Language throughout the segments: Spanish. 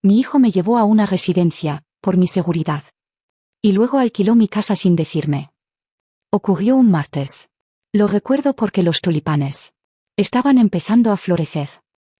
Mi hijo me llevó a una residencia, por mi seguridad. Y luego alquiló mi casa sin decirme. Ocurrió un martes. Lo recuerdo porque los tulipanes estaban empezando a florecer.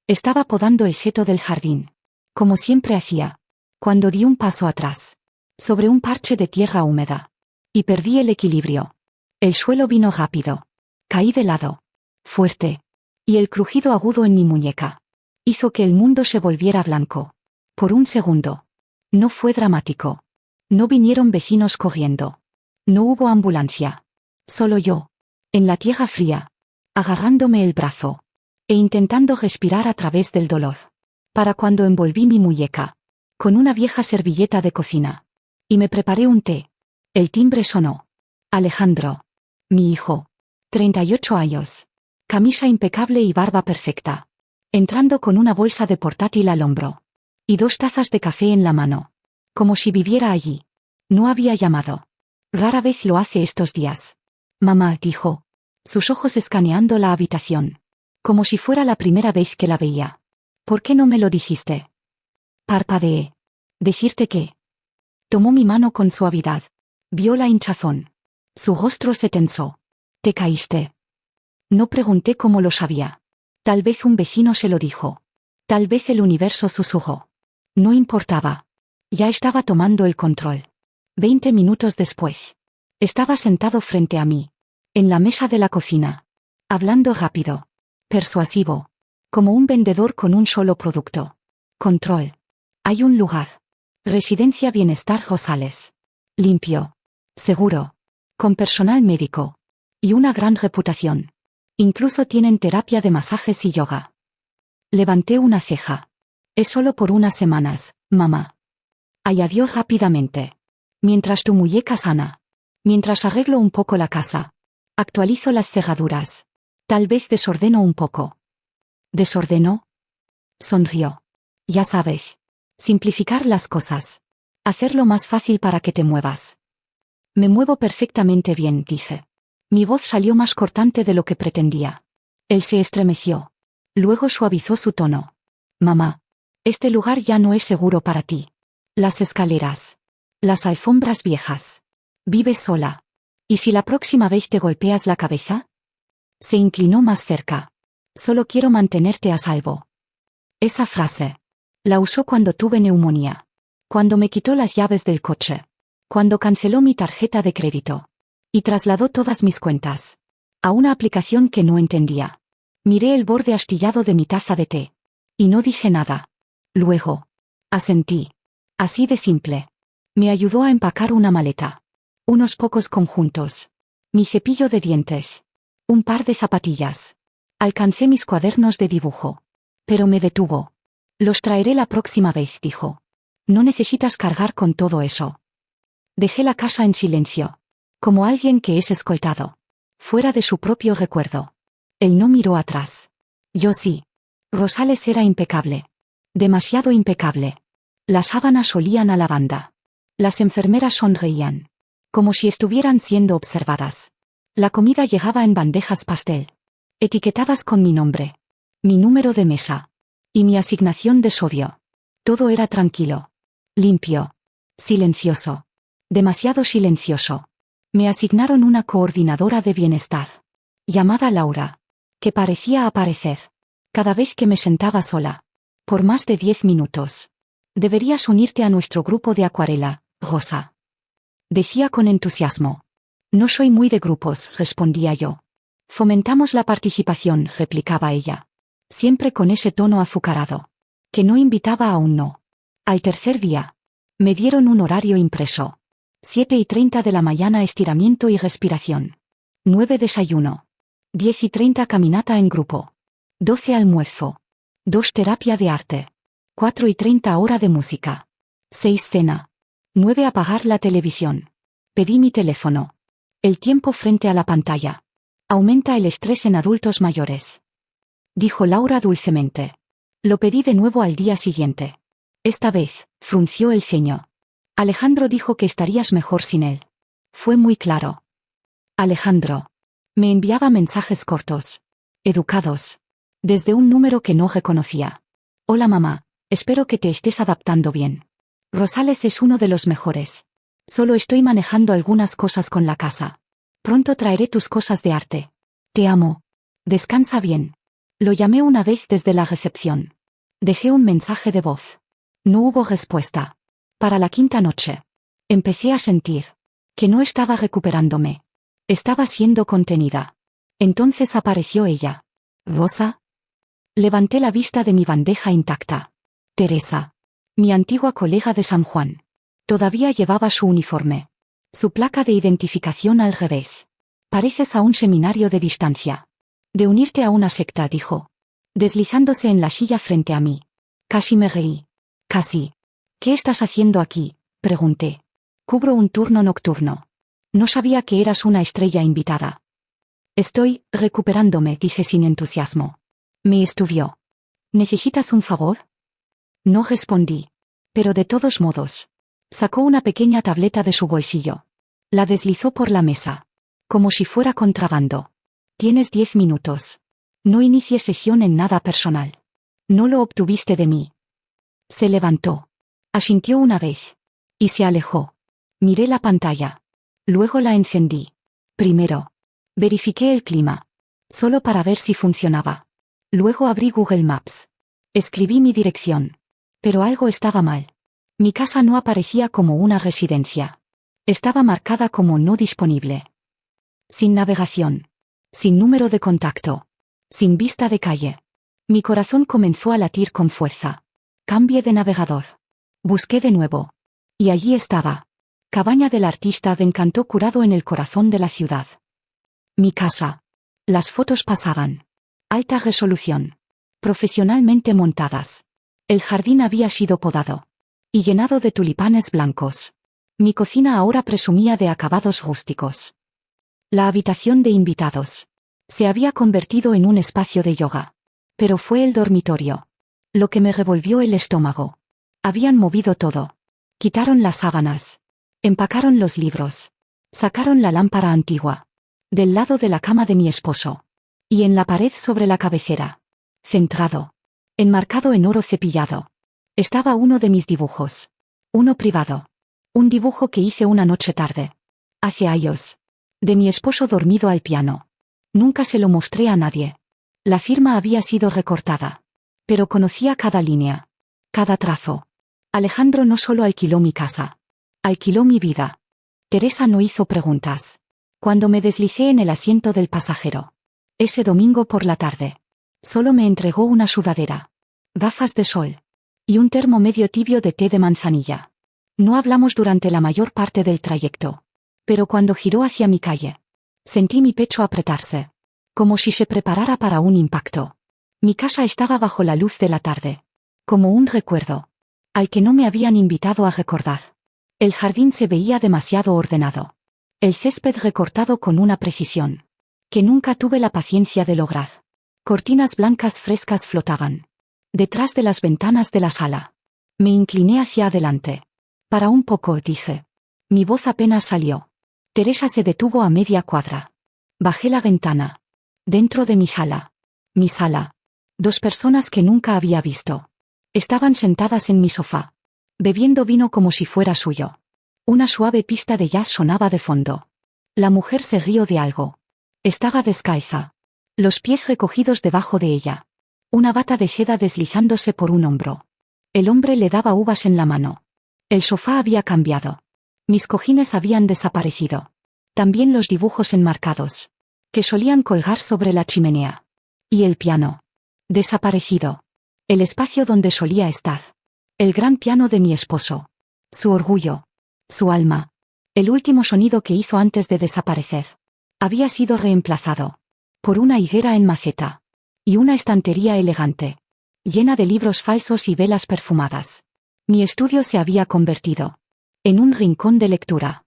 Estaba podando el seto del jardín, como siempre hacía, cuando di un paso atrás, sobre un parche de tierra húmeda. Y perdí el equilibrio. El suelo vino rápido. Caí de lado. Fuerte. Y el crujido agudo en mi muñeca hizo que el mundo se volviera blanco. Por un segundo. No fue dramático. No vinieron vecinos corriendo. No hubo ambulancia. Solo yo. En la tierra fría. Agarrándome el brazo. E intentando respirar a través del dolor. Para cuando envolví mi muñeca con una vieja servilleta de cocina. Y me preparé un té. El timbre sonó. Alejandro. Mi hijo. 38 años. Camisa impecable y barba perfecta. Entrando con una bolsa de portátil al hombro. Y 2 tazas de café en la mano. Como si viviera allí. No había llamado. Rara vez lo hace estos días. Mamá, dijo. Sus ojos escaneando la habitación. Como si fuera la primera vez que la veía. ¿Por qué no me lo dijiste? Parpadeé. ¿Decirte qué? Tomó mi mano con suavidad. Vio la hinchazón. Su rostro se tensó. ¿Te caíste? No pregunté cómo lo sabía. Tal vez un vecino se lo dijo. Tal vez el universo susurró. No importaba. Ya estaba tomando el control. 20 minutos después. Estaba sentado frente a mí. En la mesa de la cocina. Hablando rápido. Persuasivo. Como un vendedor con un solo producto. Control. Hay un lugar. Residencia Bienestar Rosales. Limpio. Seguro. Con personal médico. Y una gran reputación. Incluso tienen terapia de masajes y yoga. Levanté una ceja. Es solo por unas semanas, mamá. Añadió rápidamente. Mientras tu muñeca sana. Mientras arreglo un poco la casa. Actualizo las cerraduras. Tal vez desordeno un poco. ¿Desordenó? Sonrió. Ya sabes. Simplificar las cosas. Hacerlo más fácil para que te muevas. Me muevo perfectamente bien, dije. Mi voz salió más cortante de lo que pretendía. Él se estremeció. Luego suavizó su tono. Mamá. Este lugar ya no es seguro para ti. Las escaleras. Las alfombras viejas. Vives sola. ¿Y si la próxima vez te golpeas la cabeza? Se inclinó más cerca. Solo quiero mantenerte a salvo. Esa frase. La usó cuando tuve neumonía. Cuando me quitó las llaves del coche. Cuando canceló mi tarjeta de crédito. Y trasladó todas mis cuentas. A una aplicación que no entendía. Miré el borde astillado de mi taza de té. Y no dije nada. Luego. Asentí. Así de simple. Me ayudó a empacar una maleta. Unos pocos conjuntos. Mi cepillo de dientes. Un par de zapatillas. Alcancé mis cuadernos de dibujo. Pero me detuvo. Los traeré la próxima vez, dijo. No necesitas cargar con todo eso. Dejé la casa en silencio. Como alguien que es escoltado. Fuera de su propio recuerdo. Él no miró atrás. Yo sí. Rosales era impecable. Demasiado impecable. Las sábanas olían a lavanda. Las enfermeras sonreían. Como si estuvieran siendo observadas. La comida llegaba en bandejas pastel. Etiquetadas con mi nombre. Mi número de mesa. Y mi asignación de sodio. Todo era tranquilo. Limpio. Silencioso. Demasiado silencioso. Me asignaron una coordinadora de bienestar. Llamada Laura. Que parecía aparecer. Cada vez que me sentaba sola. Por más de 10 minutos. Deberías unirte a nuestro grupo de acuarela, Rosa. Decía con entusiasmo. No soy muy de grupos, respondía yo. Fomentamos la participación, replicaba ella. Siempre con ese tono azucarado. Que no invitaba a un no. Al tercer día. Me dieron un horario impreso. 7:30 de la mañana estiramiento y respiración. 9 desayuno. 10:30 caminata en grupo. 12 almuerzo. 2 terapia de arte. 4:30 hora de música. 6 cena. 9 apagar la televisión. Pedí mi teléfono. El tiempo frente a la pantalla. Aumenta el estrés en adultos mayores. Dijo Laura dulcemente. Lo pedí de nuevo al día siguiente. Esta vez, frunció el ceño. Alejandro dijo que estarías mejor sin él. Fue muy claro. Alejandro. Me enviaba mensajes cortos. Educados. Desde un número que no reconocía. Hola mamá. Espero que te estés adaptando bien. Rosales es uno de los mejores. Solo estoy manejando algunas cosas con la casa. Pronto traeré tus cosas de arte. Te amo. Descansa bien. Lo llamé una vez desde la recepción. Dejé un mensaje de voz. No hubo respuesta. Para la quinta noche. Empecé a sentir que no estaba recuperándome. Estaba siendo contenida. Entonces apareció ella. ¿Rosa? Levanté la vista de mi bandeja intacta. Teresa. Mi antigua colega de San Juan. Todavía llevaba su uniforme. Su placa de identificación al revés. Pareces a un seminario de distancia. De unirte a una secta, dijo. Deslizándose en la silla frente a mí. Casi me reí. Casi. ¿Qué estás haciendo aquí?, pregunté. Cubro un turno nocturno. No sabía que eras una estrella invitada. Estoy recuperándome, dije sin entusiasmo. Me estudió. ¿Necesitas un favor? No respondí. Pero de todos modos. Sacó una pequeña tableta de su bolsillo. La deslizó por la mesa. Como si fuera contrabando. Tienes 10 minutos. No inicies sesión en nada personal. No lo obtuviste de mí. Se levantó. Asintió una vez. Y se alejó. Miré la pantalla. Luego la encendí. Primero. Verifiqué el clima. Solo para ver si funcionaba. Luego abrí Google Maps. Escribí mi dirección. Pero algo estaba mal. Mi casa no aparecía como una residencia. Estaba marcada como no disponible. Sin navegación. Sin número de contacto. Sin vista de calle. Mi corazón comenzó a latir con fuerza. Cambié de navegador. Busqué de nuevo. Y allí estaba. Cabaña del artista encantó curado en el corazón de la ciudad. Mi casa. Las fotos pasaban. Alta resolución. Profesionalmente montadas. El jardín había sido podado. Y llenado de tulipanes blancos. Mi cocina ahora presumía de acabados rústicos. La habitación de invitados. Se había convertido en un espacio de yoga. Pero fue el dormitorio. Lo que me revolvió el estómago. Habían movido todo. Quitaron las sábanas. Empacaron los libros. Sacaron la lámpara antigua. Del lado de la cama de mi esposo. Y en la pared sobre la cabecera. Centrado. Enmarcado en oro cepillado. Estaba uno de mis dibujos. Uno privado. Un dibujo que hice una noche tarde. Hace años. De mi esposo dormido al piano. Nunca se lo mostré a nadie. La firma había sido recortada. Pero conocía cada línea. Cada trazo. Alejandro no solo alquiló mi casa. Alquiló mi vida. Teresa no hizo preguntas. Cuando me deslicé en el asiento del pasajero. Ese domingo por la tarde. Solo me entregó una sudadera. Gafas de sol. Y un termo medio tibio de té de manzanilla. No hablamos durante la mayor parte del trayecto. Pero cuando giró hacia mi calle. Sentí mi pecho apretarse. Como si se preparara para un impacto. Mi casa estaba bajo la luz de la tarde. Como un recuerdo. Al que no me habían invitado a recordar. El jardín se veía demasiado ordenado. El césped recortado con una precisión. Que nunca tuve la paciencia de lograr. Cortinas blancas frescas flotaban. Detrás de las ventanas de la sala. Me incliné hacia adelante. Para un poco, dije. Mi voz apenas salió. Teresa se detuvo a media cuadra. Bajé la ventana. Dentro de mi sala. Mi sala. 2 personas que nunca había visto. Estaban sentadas en mi sofá. Bebiendo vino como si fuera suyo. Una suave pista de jazz sonaba de fondo. La mujer se rió de algo. Estaba descalza. Los pies recogidos debajo de ella. Una bata de seda deslizándose por un hombro. El hombre le daba uvas en la mano. El sofá había cambiado. Mis cojines habían desaparecido. También los dibujos enmarcados. Que solían colgar sobre la chimenea. Y el piano. Desaparecido. El espacio donde solía estar. El gran piano de mi esposo. Su orgullo. Su alma. El último sonido que hizo antes de desaparecer. Había sido reemplazado. Por una higuera en maceta. Y una estantería elegante. Llena de libros falsos y velas perfumadas. Mi estudio se había convertido. En un rincón de lectura.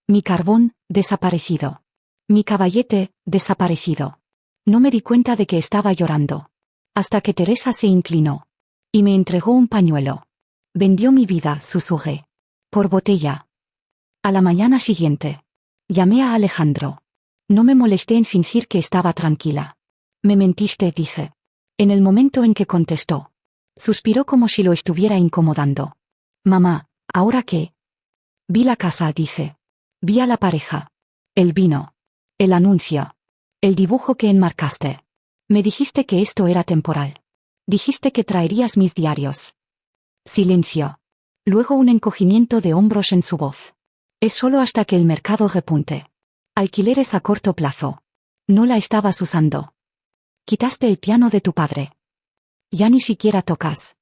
Mi carbón, desaparecido. Mi caballete, desaparecido. No me di cuenta de que estaba llorando. Hasta que Teresa se inclinó. Y me entregó un pañuelo. Vendió mi vida, susurré. Por botella. A la mañana siguiente. Llamé a Alejandro. No me molesté en fingir que estaba tranquila. Me mentiste, dije. En el momento en que contestó. Suspiró como si lo estuviera incomodando. Mamá, ¿ahora qué? Vi la casa, dije. Vi a la pareja. El vino. El anuncio. El dibujo que enmarcaste. Me dijiste que esto era temporal. Dijiste que traerías mis diarios. Silencio. Luego un encogimiento de hombros en su voz. Es solo hasta que el mercado repunte. Alquileres a corto plazo. No la estabas usando. Quitaste el piano de tu padre. Ya ni siquiera tocas.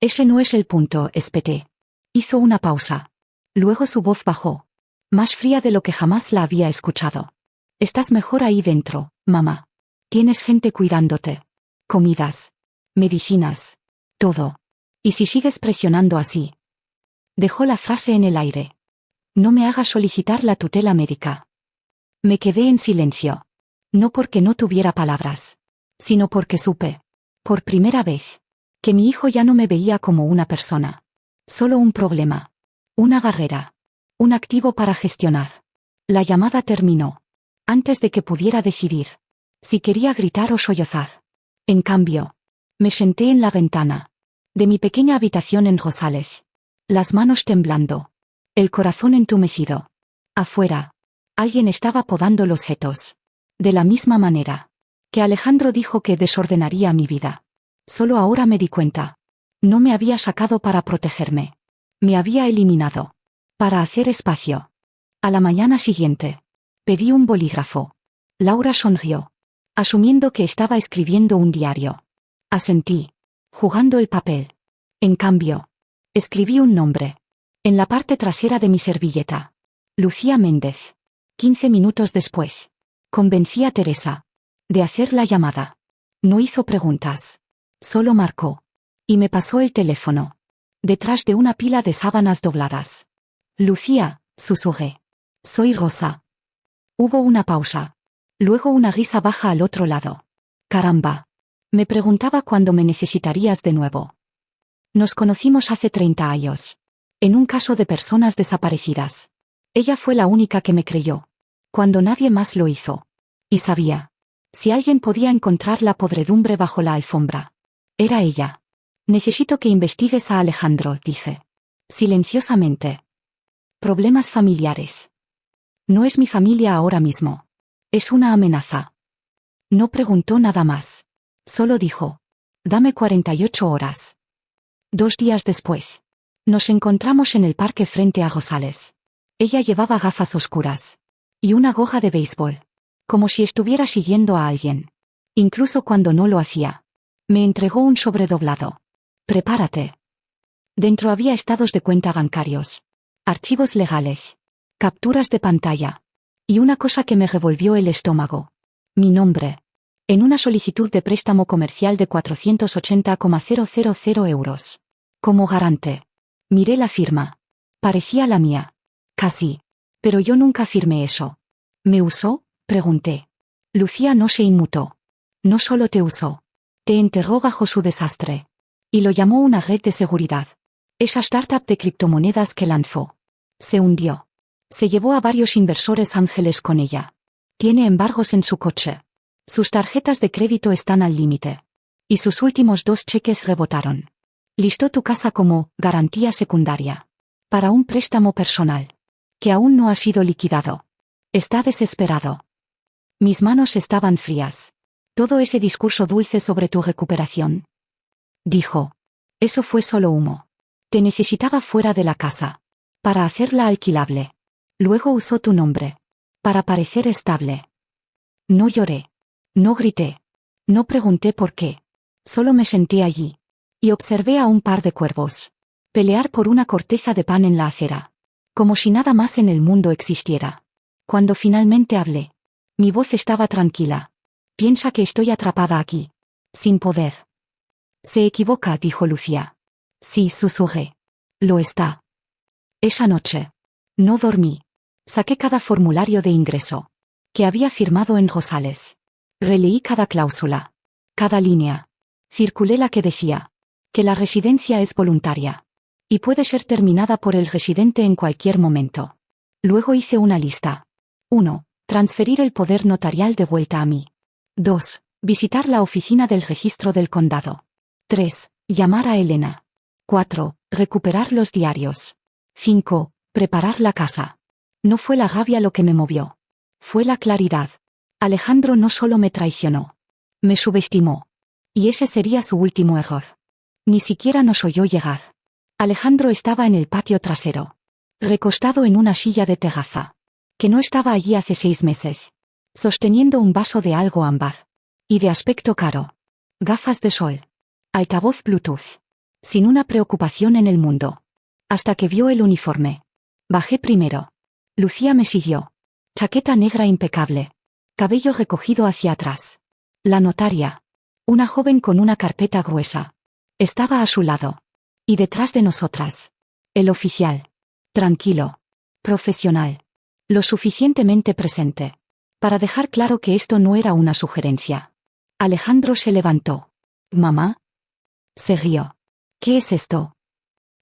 Ese no es el punto, espeté. Hizo una pausa. Luego su voz bajó. Más fría de lo que jamás la había escuchado. Estás mejor ahí dentro, mamá. Tienes gente cuidándote. Comidas. Medicinas. Todo. ¿Y si sigues presionando así? Dejó la frase en el aire. No me hagas solicitar la tutela médica. Me quedé en silencio. No porque no tuviera palabras, sino porque supe, por primera vez, que mi hijo ya no me veía como una persona. Solo un problema. Una barrera. Un activo para gestionar. La llamada terminó. Antes de que pudiera decidir si quería gritar o sollozar. En cambio, me senté en la ventana de mi pequeña habitación en Rosales. Las manos temblando. El corazón entumecido. Afuera, alguien estaba podando los setos. De la misma manera que Alejandro dijo que desordenaría mi vida. Solo ahora me di cuenta. No me había sacado para protegerme. Me había eliminado. Para hacer espacio. A la mañana siguiente, pedí un bolígrafo. Laura sonrió, asumiendo que estaba escribiendo un diario. Asentí, jugando el papel. En cambio, escribí un nombre. En la parte trasera de mi servilleta. Lucía Méndez. 15 minutos después. Convencí a Teresa de hacer la llamada. No hizo preguntas. Solo marcó. Y me pasó el teléfono. Detrás de una pila de sábanas dobladas. Lucía, susurré. Soy Rosa. Hubo una pausa. Luego una risa baja al otro lado. Caramba. Me preguntaba cuándo me necesitarías de nuevo. Nos conocimos hace 30 años. En un caso de personas desaparecidas. Ella fue la única que me creyó. Cuando nadie más lo hizo. Y sabía. Si alguien podía encontrar la podredumbre bajo la alfombra. Era ella. Necesito que investigues a Alejandro, dije. Silenciosamente. Problemas familiares. No es mi familia ahora mismo. Es una amenaza. No preguntó nada más. Solo dijo. Dame 48 horas. 2 días después. Nos encontramos en el parque frente a Rosales. Ella llevaba gafas oscuras. Y una gorra de béisbol. Como si estuviera siguiendo a alguien. Incluso cuando no lo hacía. Me entregó un sobre doblado. Prepárate. Dentro había estados de cuenta bancarios. Archivos legales. Capturas de pantalla. Y una cosa que me revolvió el estómago. Mi nombre. En una solicitud de préstamo comercial de 480,000 euros. Como garante. Miré la firma. Parecía la mía. Casi. Pero yo nunca firmé eso. ¿Me usó? Pregunté. Lucía no se inmutó. No solo te usó. Te enterró bajo su desastre. Y lo llamó una red de seguridad. Esa startup de criptomonedas que lanzó. Se hundió. Se llevó a varios inversores ángeles con ella. Tiene embargos en su coche. Sus tarjetas de crédito están al límite. Y sus últimos 2 cheques rebotaron. Listó tu casa como garantía secundaria. Para un préstamo personal. Que aún no ha sido liquidado. Está desesperado. Mis manos estaban frías. Todo ese discurso dulce sobre tu recuperación. Dijo. Eso fue solo humo. Te necesitaba fuera de la casa. Para hacerla alquilable. Luego usó tu nombre. Para parecer estable. No lloré. No grité. No pregunté por qué. Solo me senté allí. Y observé a un par de cuervos. Pelear por una corteza de pan en la acera. Como si nada más en el mundo existiera. Cuando finalmente hablé. Mi voz estaba tranquila. Piensa que estoy atrapada aquí. Sin poder. Se equivoca, dijo Lucía. Sí, susurré. Lo está. Esa noche. No dormí. Saqué cada formulario de ingreso. Que había firmado en Rosales. Releí cada cláusula. Cada línea. Circulé la que decía. Que la residencia es voluntaria. Y puede ser terminada por el residente en cualquier momento. Luego hice una lista. 1. Transferir el poder notarial de vuelta a mí. 2. Visitar la oficina del registro del condado. 3. Llamar a Elena. 4. Recuperar los diarios. 5. Preparar la casa. No fue la rabia lo que me movió. Fue la claridad. Alejandro no solo me traicionó. Me subestimó. Y ese sería su último error. Ni siquiera nos oyó llegar. Alejandro estaba en el patio trasero, recostado en una silla de terraza, que no estaba allí hace 6 meses, sosteniendo un vaso de algo ámbar. Y de aspecto caro. Gafas de sol. Altavoz Bluetooth. Sin una preocupación en el mundo. Hasta que vio el uniforme. Bajé primero. Lucía me siguió. Chaqueta negra impecable. Cabello recogido hacia atrás. La notaria. Una joven con una carpeta gruesa. Estaba a su lado. Y detrás de nosotras. El oficial. Tranquilo. Profesional. Lo suficientemente presente. Para dejar claro que esto no era una sugerencia. Alejandro se levantó. ¿Mamá? Se rió. ¿Qué es esto?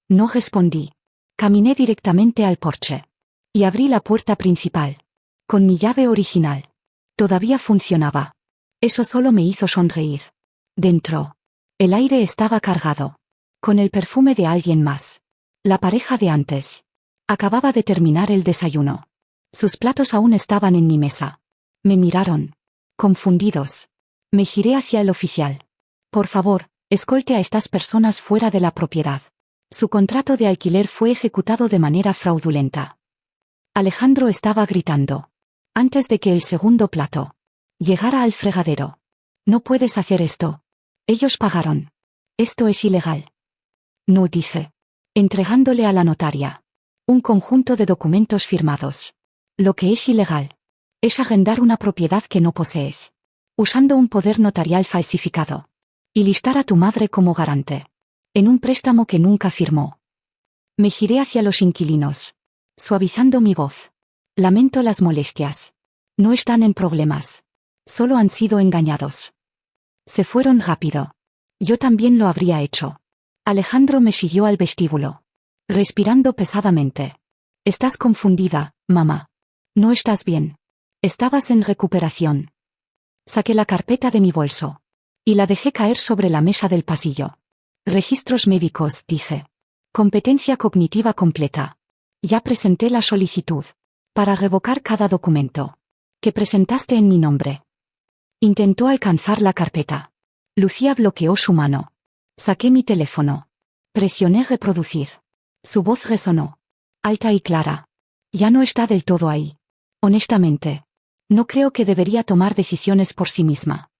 No respondí. Caminé directamente al porche. Y abrí la puerta principal. Con mi llave original. Todavía funcionaba. Eso solo me hizo sonreír. Dentro. El aire estaba cargado. Con el perfume de alguien más. La pareja de antes. Acababa de terminar el desayuno. Sus platos aún estaban en mi mesa. Me miraron. Confundidos. Me giré hacia el oficial. Por favor, escolte a estas personas fuera de la propiedad. Su contrato de alquiler fue ejecutado de manera fraudulenta. Alejandro estaba gritando. Antes de que el segundo plato llegara al fregadero. No puedes hacer esto. Ellos pagaron. Esto es ilegal. No, dije. Entregándole a la notaria un conjunto de documentos firmados. Lo que es ilegal es arrendar una propiedad que no posees, usando un poder notarial falsificado, y listar a tu madre como garante, en un préstamo que nunca firmó. Me giré hacia los inquilinos, suavizando mi voz. Lamento las molestias. No están en problemas. Solo han sido engañados. Se fueron rápido. Yo también lo habría hecho. Alejandro me siguió al vestíbulo, respirando pesadamente. Estás confundida, mamá. No estás bien. Estabas en recuperación. Saqué la carpeta de mi bolso. Y la dejé caer sobre la mesa del pasillo. Registros médicos, dije. Competencia cognitiva completa. Ya presenté la solicitud. Para revocar cada documento que presentaste en mi nombre. Intentó alcanzar la carpeta. Lucía bloqueó su mano. Saqué mi teléfono. Presioné reproducir. Su voz resonó. Alta y clara. Ya no está del todo ahí. Honestamente. No creo que debería tomar decisiones por sí misma.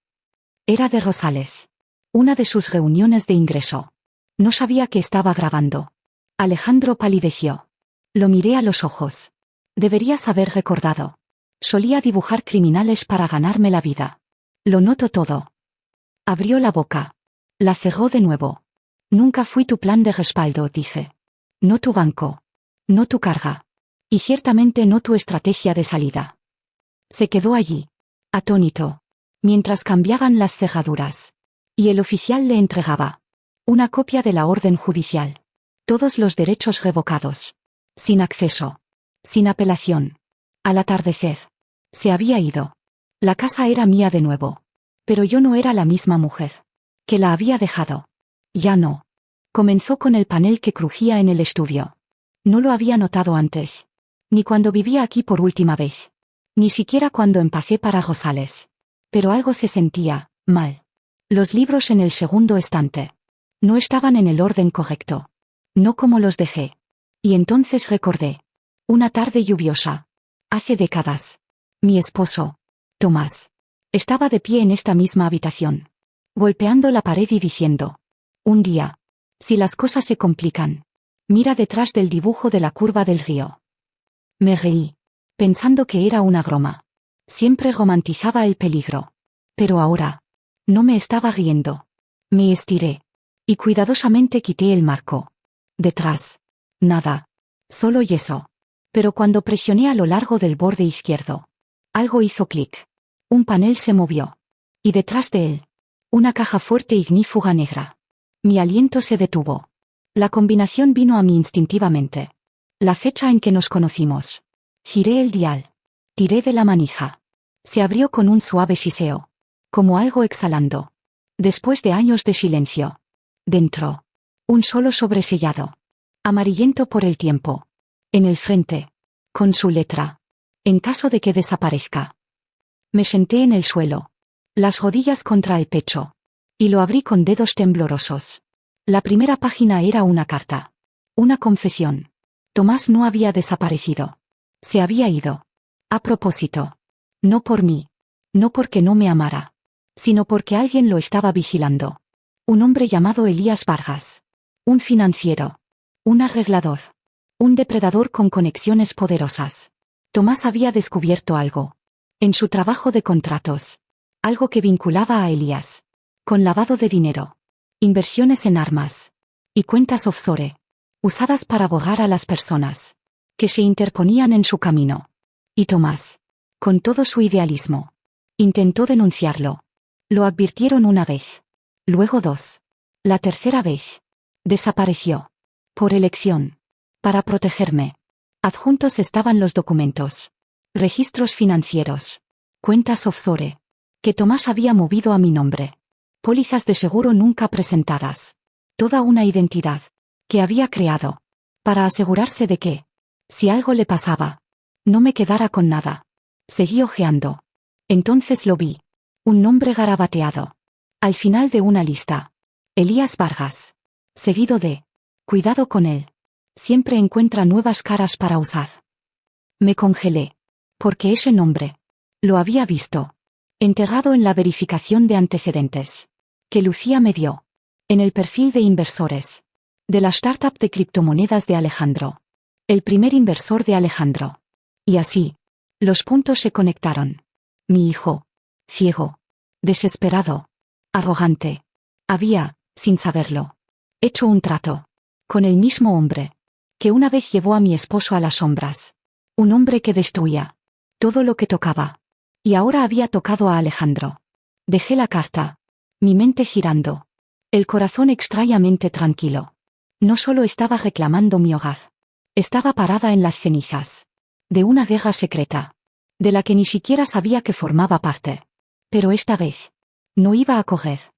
Era de Rosales. Una de sus reuniones de ingreso. No sabía que estaba grabando. Alejandro palideció. Lo miré a los ojos. Deberías haber recordado. Solía dibujar criminales para ganarme la vida. Lo noto todo. Abrió la boca. La cerró de nuevo. Nunca fui tu plan de respaldo, dije. No tu banco. No tu carga. Y ciertamente no tu estrategia de salida. Se quedó allí, atónito, mientras cambiaban las cerraduras. Y el oficial le entregaba una copia de la orden judicial. Todos los derechos revocados. Sin acceso. Sin apelación. Al atardecer. Se había ido. La casa era mía de nuevo. Pero yo no era la misma mujer que la había dejado. Ya no. Comenzó con el panel que crujía en el estudio. No lo había notado antes. Ni cuando vivía aquí por última vez. Ni siquiera cuando empacé para Rosales. Pero algo se sentía mal. Los libros en el segundo estante no estaban en el orden correcto. No como los dejé. Y entonces recordé. Una tarde lluviosa. Hace décadas. Mi esposo, Tomás, estaba de pie en esta misma habitación, golpeando la pared y diciendo: un día, si las cosas se complican, mira detrás del dibujo de la curva del río. Me reí, pensando que era una broma. Siempre romantizaba el peligro. Pero ahora, no me estaba riendo. Me estiré. Y cuidadosamente quité el marco. Detrás. Nada. Solo yeso. Pero cuando presioné a lo largo del borde izquierdo, algo hizo clic. Un panel se movió. Y detrás de él, una caja fuerte ignífuga negra. Mi aliento se detuvo. La combinación vino a mí instintivamente. La fecha en que nos conocimos. Giré el dial. Tiré de la manija. Se abrió con un suave siseo. Como algo exhalando. Después de años de silencio. Dentro. Un solo sobresellado. Amarillento por el tiempo. En el frente. Con su letra. En caso de que desaparezca. Me senté en el suelo. Las rodillas contra el pecho. Y lo abrí con dedos temblorosos. La primera página era una carta. Una confesión. Tomás no había desaparecido. Se había ido. A propósito. No por mí. No porque no me amara. Sino porque alguien lo estaba vigilando. Un hombre llamado Elías Vargas. Un financiero. Un arreglador. Un depredador con conexiones poderosas. Tomás había descubierto algo. En su trabajo de contratos. Algo que vinculaba a Elías. Con lavado de dinero. Inversiones en armas. Y cuentas offshore. Usadas para borrar a las personas. Que se interponían en su camino. Y Tomás. Con todo su idealismo. Intentó denunciarlo. Lo advirtieron una vez. Luego dos. La tercera vez. Desapareció. Por elección. Para protegerme. Adjuntos estaban los documentos. Registros financieros. Cuentas offshore. Que Tomás había movido a mi nombre. Pólizas de seguro nunca presentadas. Toda una identidad. Que había creado. Para asegurarse de que, si algo le pasaba, no me quedara con nada. Seguí hojeando. Entonces lo vi. Un nombre garabateado. Al final de una lista. Elías Vargas. Seguido de, cuidado con él. Siempre encuentra nuevas caras para usar. Me congelé. Porque ese nombre. Lo había visto. Enterrado en la verificación de antecedentes. Que Lucía me dio. En el perfil de inversores. De la startup de criptomonedas de Alejandro. El primer inversor de Alejandro. Y así. Los puntos se conectaron. Mi hijo. Ciego. Desesperado. Arrogante. Había, sin saberlo, hecho un trato. Con el mismo hombre. Que una vez llevó a mi esposo a las sombras. Un hombre que destruía. Todo lo que tocaba. Y ahora había tocado a Alejandro. Dejé la carta. Mi mente girando. El corazón extrañamente tranquilo. No solo estaba reclamando mi hogar. Estaba parada en las cenizas. De una guerra secreta. De la que ni siquiera sabía que formaba parte. Pero esta vez. No iba a correr.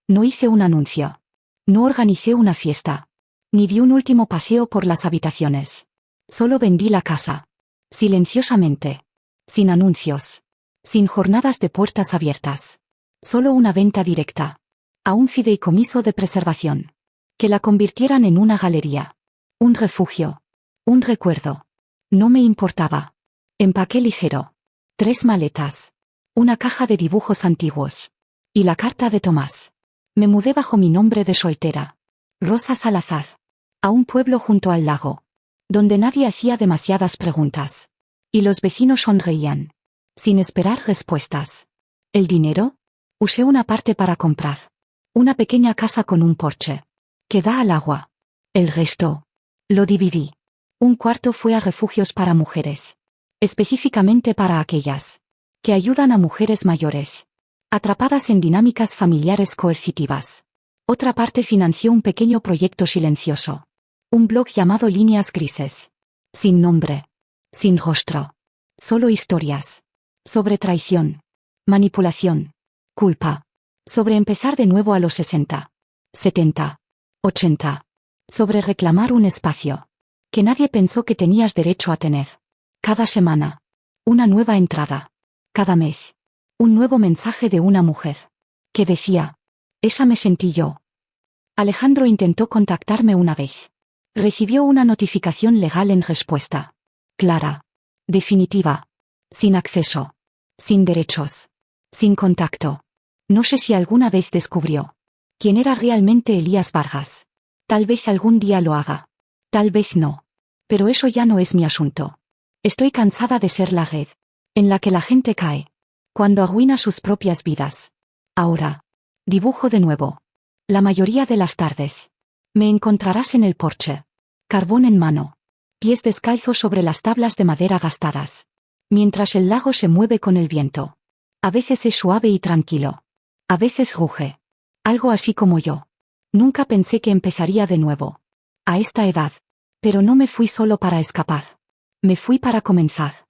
No hice un anuncio. No organicé una fiesta. Ni di un último paseo por las habitaciones. Solo vendí la casa. Silenciosamente. Sin anuncios. Sin jornadas de puertas abiertas. Solo una venta directa. A un fideicomiso de preservación. Que la convirtieran en una galería. Un refugio. Un recuerdo. No me importaba. Empaqué ligero. 3 maletas. Una caja de dibujos antiguos. Y la carta de Tomás. Me mudé bajo mi nombre de soltera. Rosa Salazar. A un pueblo junto al lago. Donde nadie hacía demasiadas preguntas. Y los vecinos sonreían. Sin esperar respuestas. ¿El dinero? Usé una parte para comprar. Una pequeña casa con un porche. Que da al agua. El resto. Lo dividí. Un cuarto fue a refugios para mujeres. Específicamente para aquellas. Que ayudan a mujeres mayores. Atrapadas en dinámicas familiares coercitivas. Otra parte financió un pequeño proyecto silencioso. Un blog llamado Líneas Grises. Sin nombre. Sin rostro. Solo historias. Sobre traición. Manipulación. Culpa. Sobre empezar de nuevo a los 60. 70. 80. Sobre reclamar un espacio. Que nadie pensó que tenías derecho a tener. Cada semana. Una nueva entrada. Cada mes. Un nuevo mensaje de una mujer. Que decía. Esa me sentí yo. Alejandro intentó contactarme una vez. Recibió una notificación legal en respuesta. Clara. Definitiva. Sin acceso. Sin derechos. Sin contacto. No sé si alguna vez descubrió. Quién era realmente Elías Vargas. Tal vez algún día lo haga. Tal vez no. Pero eso ya no es mi asunto. Estoy cansada de ser la red. En la que la gente cae. Cuando arruina sus propias vidas. Ahora. Dibujo de nuevo. La mayoría de las tardes. Me encontrarás en el porche. Carbón en mano. Pies descalzos sobre las tablas de madera gastadas. Mientras el lago se mueve con el viento. A veces es suave y tranquilo. A veces ruge. Algo así como yo. Nunca pensé que empezaría de nuevo. A esta edad. Pero no me fui solo para escapar. Me fui para comenzar.